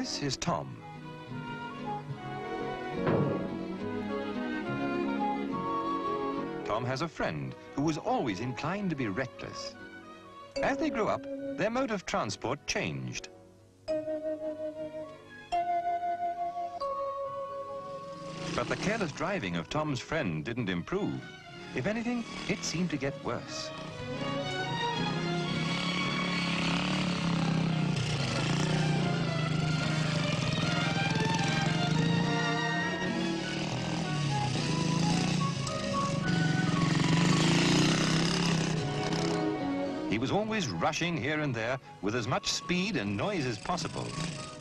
This is Tom. Tom has a friend who was always inclined to be reckless. As they grew up, their mode of transport changed. But the careless driving of Tom's friend didn't improve. If anything, it seemed to get worse. He was always rushing here and there with as much speed and noise as possible.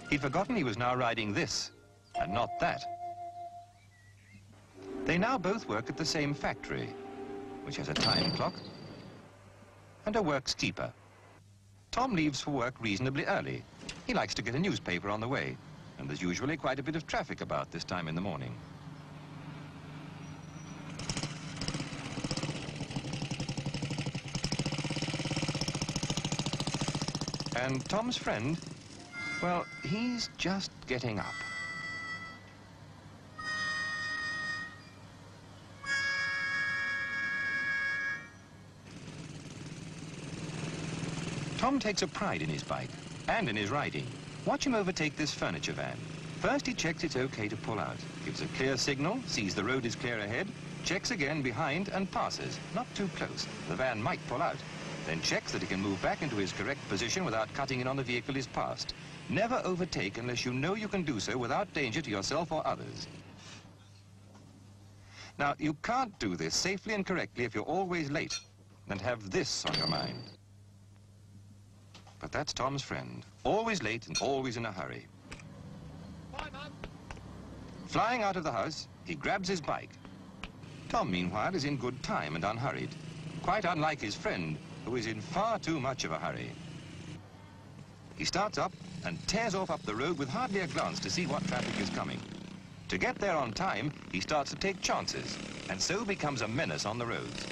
He'd forgotten he was now riding this, and not that. They now both work at the same factory, which has a time clock and a works keeper. Tom leaves for work reasonably early. He likes to get a newspaper on the way, and there's usually quite a bit of traffic about this time in the morning. And Tom's friend, well, he's just getting up. Tom takes a pride in his bike and in his riding. Watch him overtake this furniture van. First he checks it's okay to pull out, gives a clear signal, sees the road is clear ahead, checks again behind and passes, not too close. The van might pull out. Then checks that he can move back into his correct position without cutting in on the vehicle he's passed. Never overtake unless you know you can do so without danger to yourself or others. Now, you can't do this safely and correctly if you're always late and have this on your mind. But that's Tom's friend, always late and always in a hurry. Bye, Mum. Flying out of the house, he grabs his bike. Tom, meanwhile, is in good time and unhurried, quite unlike his friend, who is in far too much of a hurry. He starts up and tears off up the road with hardly a glance to see what traffic is coming. To get there on time, he starts to take chances, and so becomes a menace on the roads.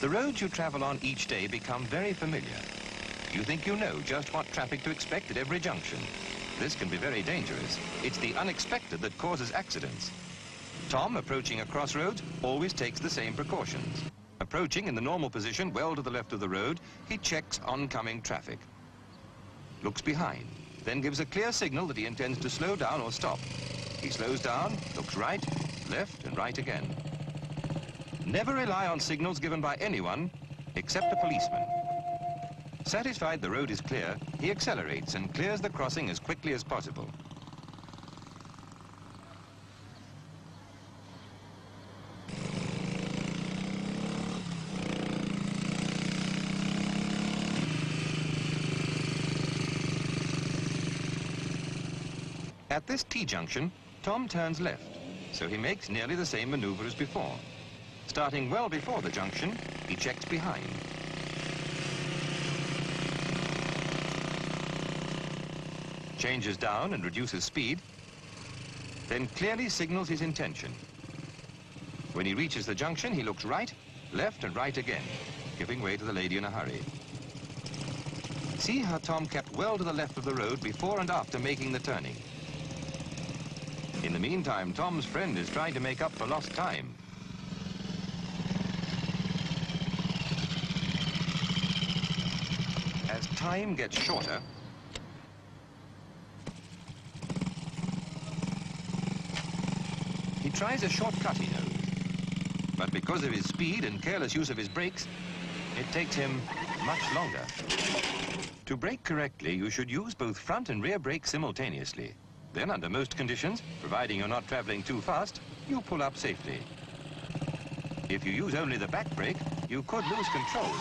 The roads you travel on each day become very familiar. You think you know just what traffic to expect at every junction. This can be very dangerous. It's the unexpected that causes accidents. Tom, approaching a crossroads, always takes the same precautions. Approaching in the normal position, well to the left of the road, he checks oncoming traffic. Looks behind, then gives a clear signal that he intends to slow down or stop. He slows down, looks right, left, and right again. Never rely on signals given by anyone except a policeman. Satisfied the road is clear, he accelerates and clears the crossing as quickly as possible. At this T-junction, Tom turns left, so he makes nearly the same maneuver as before. Starting well before the junction, he checks behind. Changes down and reduces speed, then clearly signals his intention. When he reaches the junction, he looks right, left and right again, giving way to the lady in a hurry. See how Tom kept well to the left of the road before and after making the turning. In the meantime, Tom's friend is trying to make up for lost time. As time gets shorter, he tries a shortcut he knows, but because of his speed and careless use of his brakes, it takes him much longer. To brake correctly, you should use both front and rear brakes simultaneously. Then, under most conditions, providing you're not traveling too fast, you pull up safely. If you use only the back brake, you could lose control.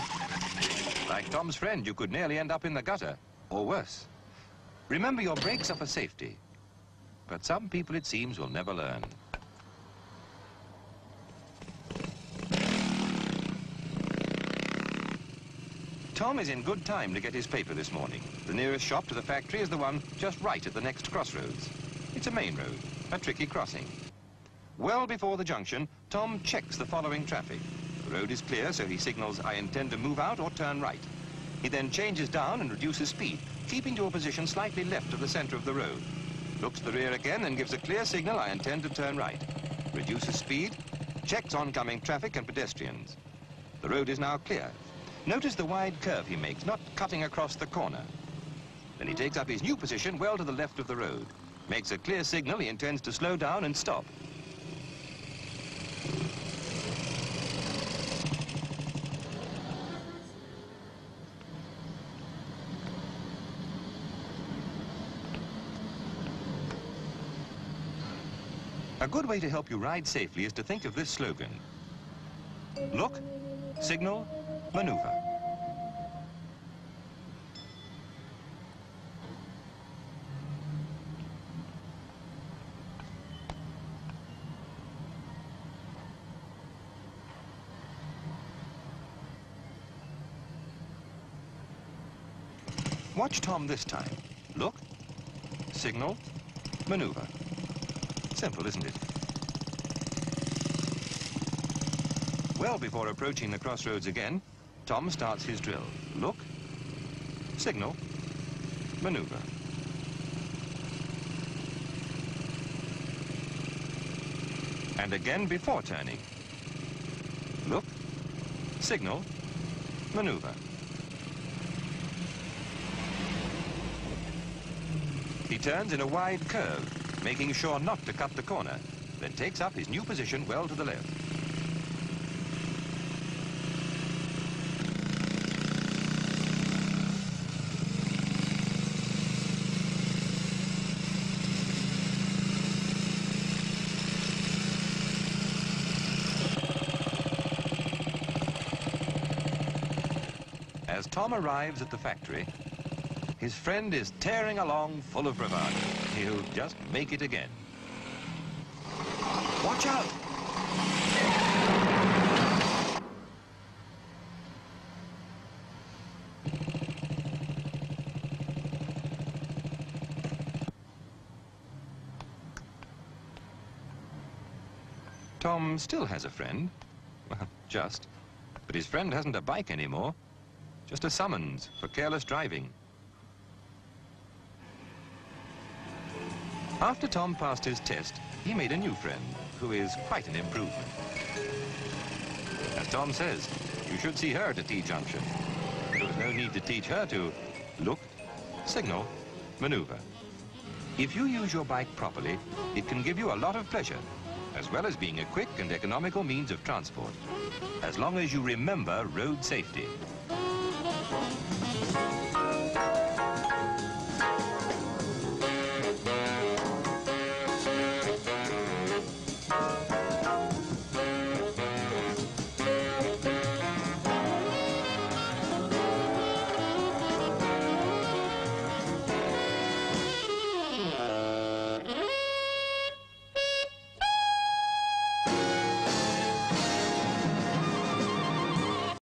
Like Tom's friend, you could nearly end up in the gutter, or worse. Remember, your brakes are for safety. But some people, it seems, will never learn. Tom is in good time to get his paper this morning. The nearest shop to the factory is the one just right at the next crossroads. It's a main road, a tricky crossing. Well before the junction, Tom checks the following traffic. The road is clear, so he signals, "I intend to move out or turn right." He then changes down and reduces speed, keeping to a position slightly left of the center of the road. Looks to the rear again and gives a clear signal, I intend to turn right. Reduces speed, checks oncoming traffic and pedestrians. The road is now clear. Notice the wide curve he makes, not cutting across the corner. Then he takes up his new position well to the left of the road. Makes a clear signal he intends to slow down and stop. A good way to help you ride safely is to think of this slogan. Look, signal, maneuver. Watch Tom this time. Look, signal, maneuver. Simple, isn't it? Well before approaching the crossroads again, Tom starts his drill. Look, signal, maneuver. And again before turning. Look, signal, maneuver. He turns in a wide curve, making sure not to cut the corner, then takes up his new position well to the left. As Tom arrives at the factory, his friend is tearing along full of bravado. He'll just make it again. Watch out! Tom still has a friend. Well, just. But his friend hasn't a bike anymore. Just a summons for careless driving. After Tom passed his test, he made a new friend, who is quite an improvement. As Tom says, you should see her at a T-junction. There was no need to teach her to look, signal, maneuver. If you use your bike properly, it can give you a lot of pleasure, as well as being a quick and economical means of transport, as long as you remember road safety.